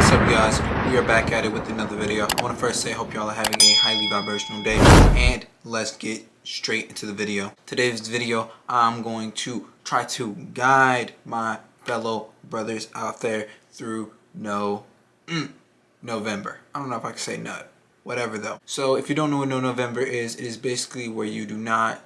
What's up, guys? We are back at it with another video. I want to first say I hope y'all are having a highly vibrational day, and let's get straight into the video. Today's video, I'm going to try to guide my fellow brothers out there through November. I don't know if I can say nut. Whatever though. So if you don't know what No November is, it is basically where you do not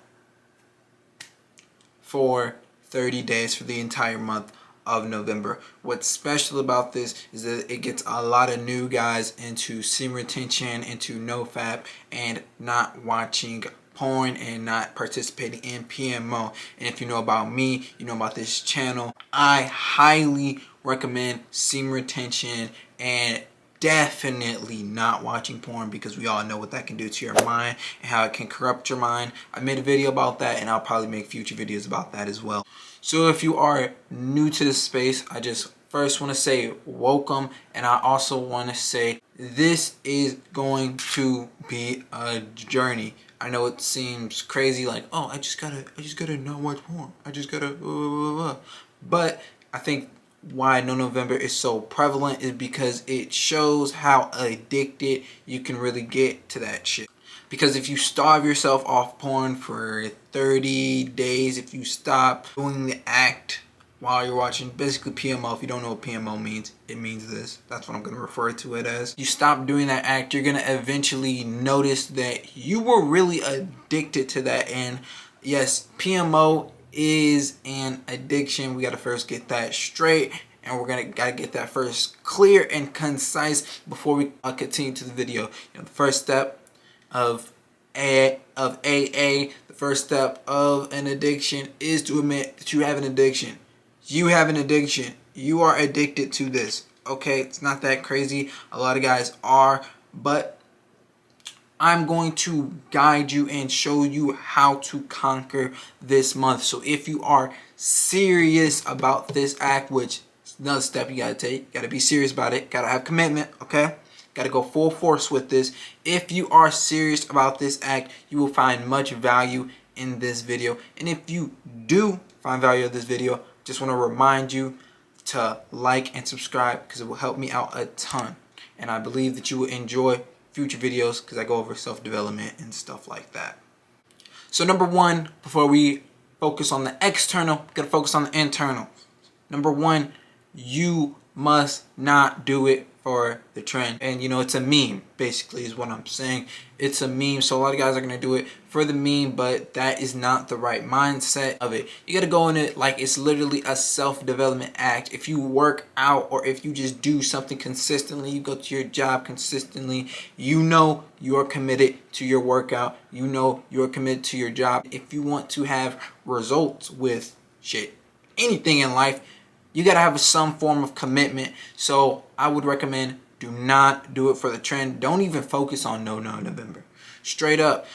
for 30 days for the entire month of November. What's special about this is that it gets a lot of new guys into semen retention, into nofap, and not watching porn and not participating in PMO. And if you know about me, you know about this channel, I highly recommend semen retention and definitely not watching porn, because we all know what that can do to your mind and how it can corrupt your mind. I made a video about that, and I'll probably make future videos about that as well. So if you are new to this space, I just first want to say welcome, and I also want to say this is going to be a journey. I know it seems crazy, like, oh, I just gotta not watch porn. I just gotta but I think why No November is so prevalent is because it shows how addicted you can really get to that shit. Because if you starve yourself off porn for 30 days, if you stop doing the act while you're watching, basically PMO, if you don't know what PMO means, it means this. That's what I'm going to refer to it as. You stop doing that act, you're going to eventually notice that you were really addicted to that. And yes, PMO is an addiction. We got to first get that straight, and we're gotta get that first clear and concise before we continue to the video. You know, the first step of AA, the first step of an addiction is to admit that you have an addiction. You have an addiction. You are addicted to this. Okay, it's not that crazy. A lot of guys are, but I'm going to guide you and show you how to conquer this month. So if you are serious about this act, which is another step you gotta take, you gotta be serious about it, gotta have commitment, okay? Gotta go full force with this. If you are serious about this act, you will find much value in this video. And if you do find value in this video, just want to remind you to like and subscribe, because it will help me out a ton. And I believe that you will enjoy future videos, because I go over self-development and stuff like that. So number one, before we focus on the external, gotta focus on the internal. Number one, you must not do it for the trend. And you know, it's a meme, basically, is what I'm saying. It's a meme, so a lot of guys are gonna do it for the meme, but that is not the right mindset of it. You gotta go in it like it's literally a self-development act. If you work out, or if you just do something consistently, you go to your job consistently, you know you're committed to your workout, you know you're committed to your job. If you want to have results with shit, anything in life, you gotta have some form of commitment. So I would recommend, do not do it for the trend. Don't even focus on No November. Straight up,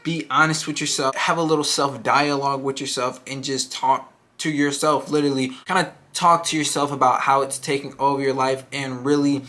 be honest with yourself. Have a little self-dialogue with yourself, and just talk to yourself. Literally, kind of talk to yourself about how it's taking over your life, and really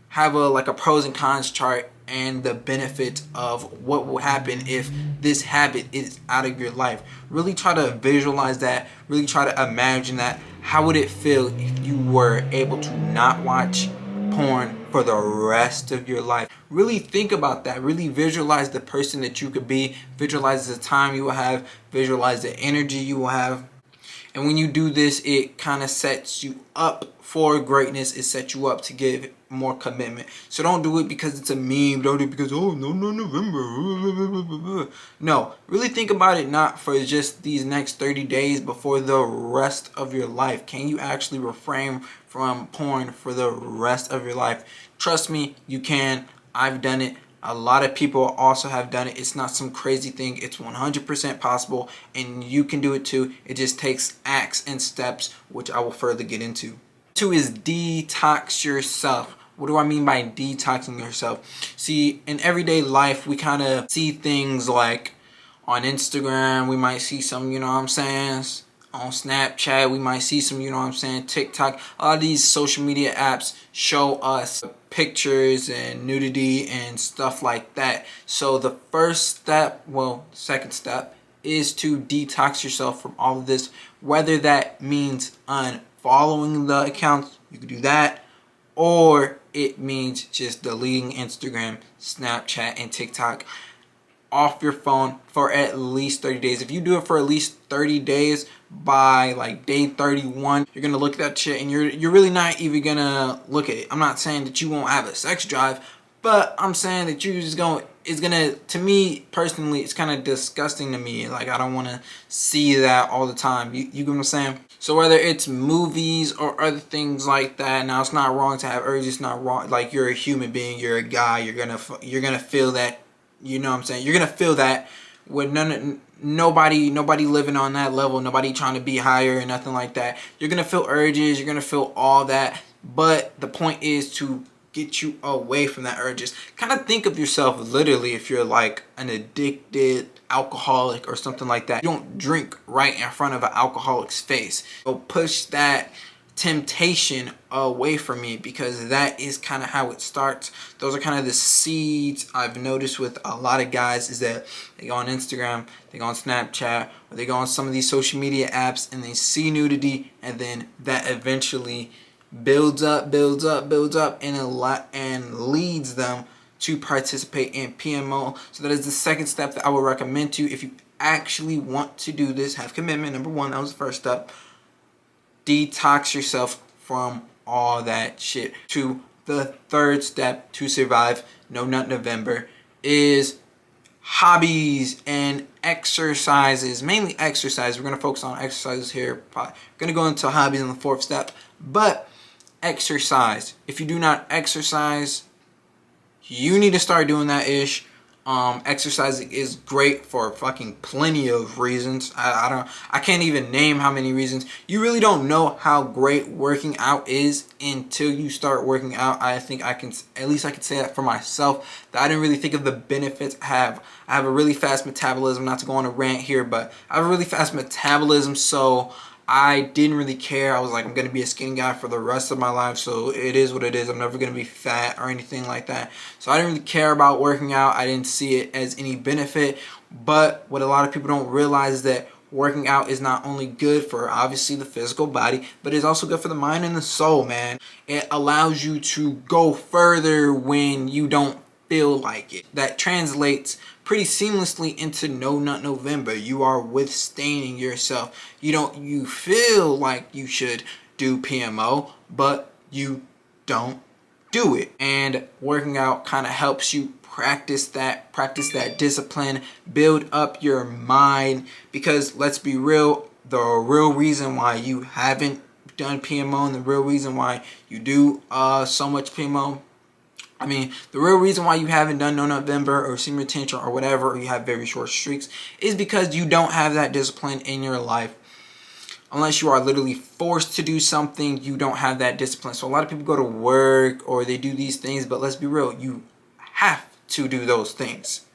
have a pros and cons chart, and the benefits of what will happen if this habit is out of your life. Really try to visualize that. Really try to imagine that. How would it feel if you were able to not watch porn for the rest of your life? Really think about that. Really visualize the person that you could be. Visualize the time you will have. Visualize the energy you will have. And when you do this, it kind of sets you up for greatness. It sets you up to give more commitment. So don't do it because it's a meme. Don't do it because, oh, no November. No, really think about it, not for just these next 30 days, but for the rest of your life. Can you actually refrain from porn for the rest of your life? Trust me, you can. I've done it. A lot of people also have done it. It's not some crazy thing. It's 100% possible, and you can do it too. It just takes acts and steps, which I will further get into. Two is detox yourself. What do I mean by detoxing yourself? See, in everyday life, we kind of see things like on Instagram, we might see some, you know what I'm saying? On Snapchat, we might see some, you know what I'm saying, TikTok. A lot of these social media apps show us pictures and nudity and stuff like that. So the first step, well, second step, is to detox yourself from all of this. Whether that means unfollowing the accounts, you can do that. Or it means just deleting Instagram, Snapchat, and TikTok off your phone for at least 30 days. If you do it for at least 30 days, by like day 31, you're gonna look at that shit and you're really not even gonna look at it. I'm not saying that you won't have a sex drive, but I'm saying that you just gonna, it's gonna, to me personally, it's kind of disgusting to me. Like, I don't want to see that all the time. You get what I'm saying? So whether it's movies or other things like that, now it's not wrong to have urges. It's not wrong. Like, you're a human being. You're a guy. You're gonna feel that. You know what I'm saying? You're gonna feel that with nobody living on that level, nobody trying to be higher or nothing like that. You're gonna feel urges. You're gonna feel all that. But the point is to get you away from that urges. Kind of think of yourself literally if you're like an addicted alcoholic or something like that. You don't drink right in front of an alcoholic's face. So push that temptation away from me, because that is kind of how it starts. Those are kind of the seeds I've noticed with a lot of guys, is that they go on Instagram, they go on Snapchat, or they go on some of these social media apps and they see nudity, and then that eventually builds up and leads them to participate in PMO. So that is the second step that I would recommend to you if you actually want to do this. Have commitment. Number one, that was the first step. Detox yourself from all that shit. To the third step to survive No Nut November is hobbies and exercises. Mainly exercise. We're going to focus on exercises here. We're going to go into hobbies in the fourth step. But exercise. If you do not exercise, you need to start doing that ish. Exercising is great for fucking plenty of reasons. I can't even name how many reasons. You really don't know how great working out is until you start working out. I think I can, at least I can say that for myself, that I didn't really think of the benefits I have. I have a really fast metabolism, not to go on a rant here, but I have a really fast metabolism, so I didn't really care. I was like, I'm going to be a skinny guy for the rest of my life, so it is what it is. I'm never going to be fat or anything like that. So I didn't really care about working out. I didn't see it as any benefit. But what a lot of people don't realize is that working out is not only good for obviously the physical body, but it's also good for the mind and the soul, man. It allows you to go further when you don't feel like it. That translates pretty seamlessly into No Nut November. You are withstanding yourself. You feel like you should do PMO, but you don't do it. And working out kind of helps you practice that discipline, build up your mind, because let's be real, the real reason why you haven't done PMO and the real reason why you do so much PMO, the real reason why you haven't done No November or semen retention or whatever, or you have very short streaks, is because you don't have that discipline in your life. Unless you are literally forced to do something, you don't have that discipline. So a lot of people go to work or they do these things, but let's be real, you have to do those things.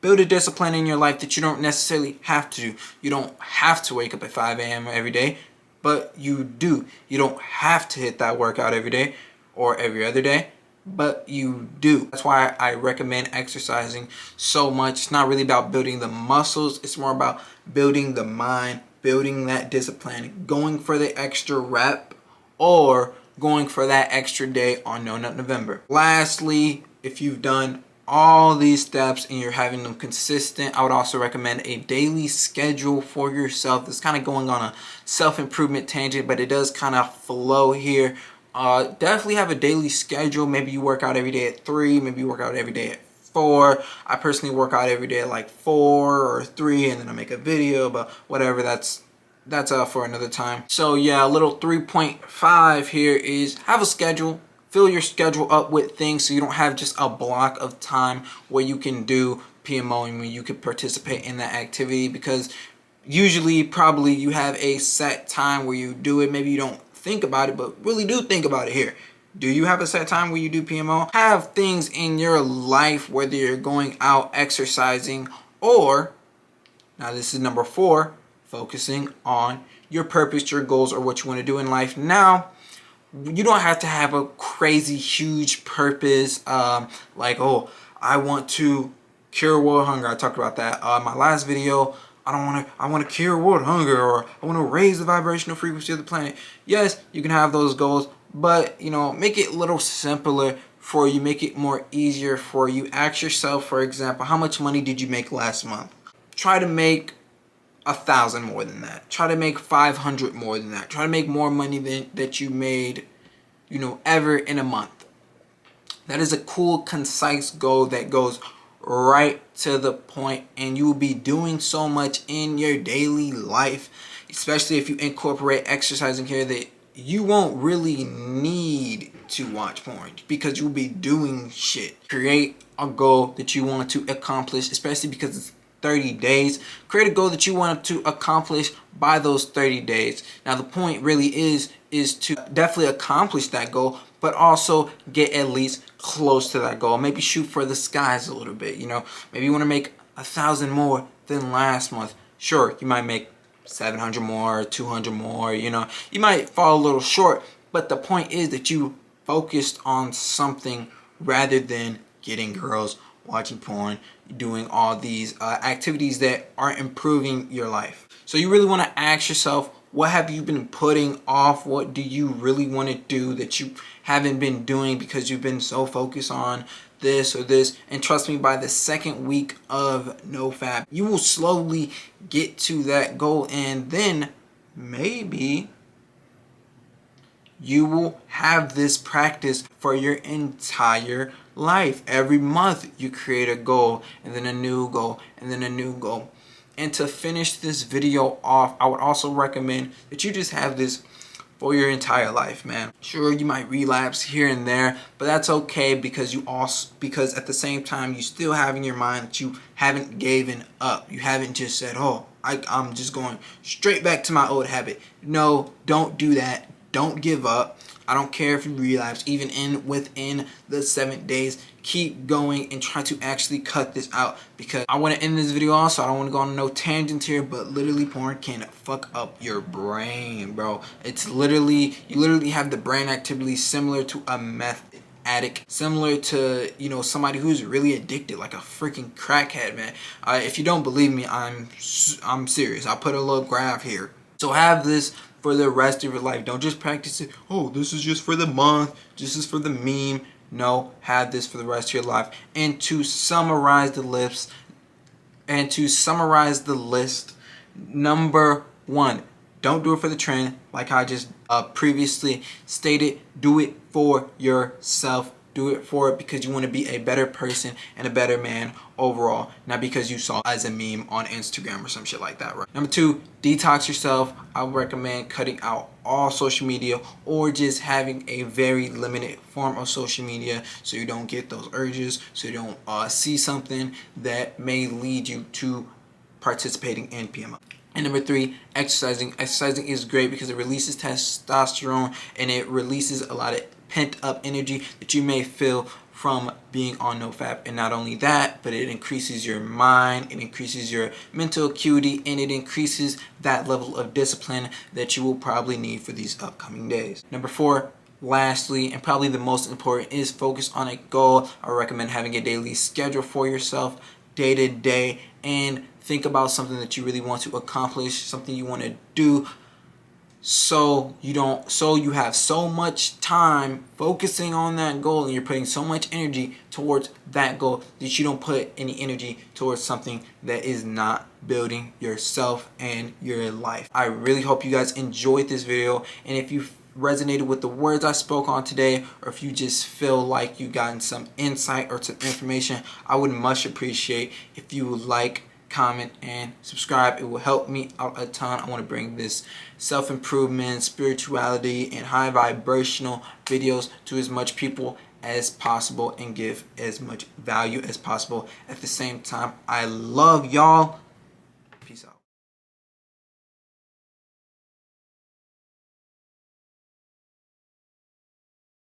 Build a discipline in your life that you don't necessarily have to do. You don't have to wake up at 5 a.m. every day, but you do. You don't have to hit that workout every day or every other day, but you do. That's why I recommend exercising so much. It's not really about building the muscles. It's more about building the mind, building that discipline, going for the extra rep, or going for that extra day on No Nut November. Lastly, if you've done all these steps and you're having them consistent, I would also recommend a daily schedule for yourself. It's kind of going on a self-improvement tangent, but it does kind of flow here. Definitely have a daily schedule. Maybe you work out every day at 3, maybe you work out every day at 4. I personally work out every day at like 4 or 3, and then I make a video, but whatever, that's for another time. So yeah, a little 3.5 here is have a schedule. Fill your schedule up with things so you don't have just a block of time where you can do PMO and where you can participate in that activity, because usually probably you have a set time where you do it. Maybe you don't think about it, but really do think about it here. Do you have a set time where you do PMO? Have things in your life, whether you're going out exercising or, now this is number 4, focusing on your purpose, your goals, or what you want to do in life. Now, you don't have to have a crazy huge purpose, like, oh, I want to cure world hunger. I talked about that in my last video. I want to cure world hunger, or I want to raise the vibrational frequency of the planet. Yes, you can have those goals, but you know, make it a little simpler for you, make it more easier for you. Ask yourself, for example, how much money did you make last month? Try to make 1,000 more than that. Try to make 500 more than that. Try to make more money than that you made, you know, ever in a month. That is a cool, concise goal that goes right to the point, and you will be doing so much in your daily life, especially if you incorporate exercising here, that you won't really need to watch porn because you'll be doing shit. Create a goal that you want to accomplish, especially because it's 30 days. Create a goal that you want to accomplish by those 30 days. Now the point really is to definitely accomplish that goal, but also get at least close to that goal. Maybe shoot for the skies a little bit, you know. Maybe you want to make 1,000 more than last month. Sure, you might make 700 more, 200 more, you know. You might fall a little short, but the point is that you focused on something rather than getting girls, watching porn, doing all these activities that aren't improving your life. So you really want to ask yourself, what have you been putting off? What do you really want to do that you haven't been doing because you've been so focused on this or this? And trust me, by the second week of NoFap, you will slowly get to that goal, and then maybe you will have this practice for your entire life. Every month you create a goal, and then a new goal, and then a new goal. And to finish this video off, I would also recommend that you just have this for your entire life, man. Sure, you might relapse here and there, but that's okay, because because at the same time you still have in your mind that you haven't given up. You haven't just said, oh, I'm just going straight back to my old habit. No, don't do that. Don't give up. I don't care if you relapse, even within the 7 days. Keep going and try to actually cut this out, because I want to end this video also. I don't want to go on no tangents here, but literally porn can fuck up your brain, bro. It's literally, you literally have the brain activity similar to a meth addict, similar to, you know, somebody who's really addicted, like a freaking crackhead, man. If you don't believe me, I'm serious. I'll put a little graph here. So have this for the rest of your life. Don't just practice it. Oh, this is just for the month. This is for the meme. No, have this for the rest of your life. And to summarize the list, number 1, don't do it for the trend, like I just previously stated. Do it for yourself. Do it for it because you want to be a better person and a better man overall, not because you saw as a meme on Instagram or some shit like that, right? Number 2, detox yourself. I would recommend cutting out all social media, or just having a very limited form of social media so you don't get those urges, so you don't see something that may lead you to participating in PMO. And number 3, exercising. Exercising is great because it releases testosterone, and it releases a lot of pent up energy that you may feel from being on NoFap. And not only that, but it increases your mind, it increases your mental acuity, and it increases that level of discipline that you will probably need for these upcoming days. Number 4, lastly, and probably the most important, is focus on a goal. I recommend having a daily schedule for yourself, day to day, and think about something that you really want to accomplish, something you want to do, so you have so much time focusing on that goal, and you're putting so much energy towards that goal that you don't put any energy towards something that is not building yourself and your life. I really hope you guys enjoyed this video, and if you resonated with the words I spoke on today, or if you just feel like you gotten some insight or some information, I would much appreciate if you would like, comment, and subscribe. It will help me out a ton. I want to bring this self-improvement, spirituality, and high vibrational videos to as much people as possible, and give as much value as possible. At the same time, I love y'all.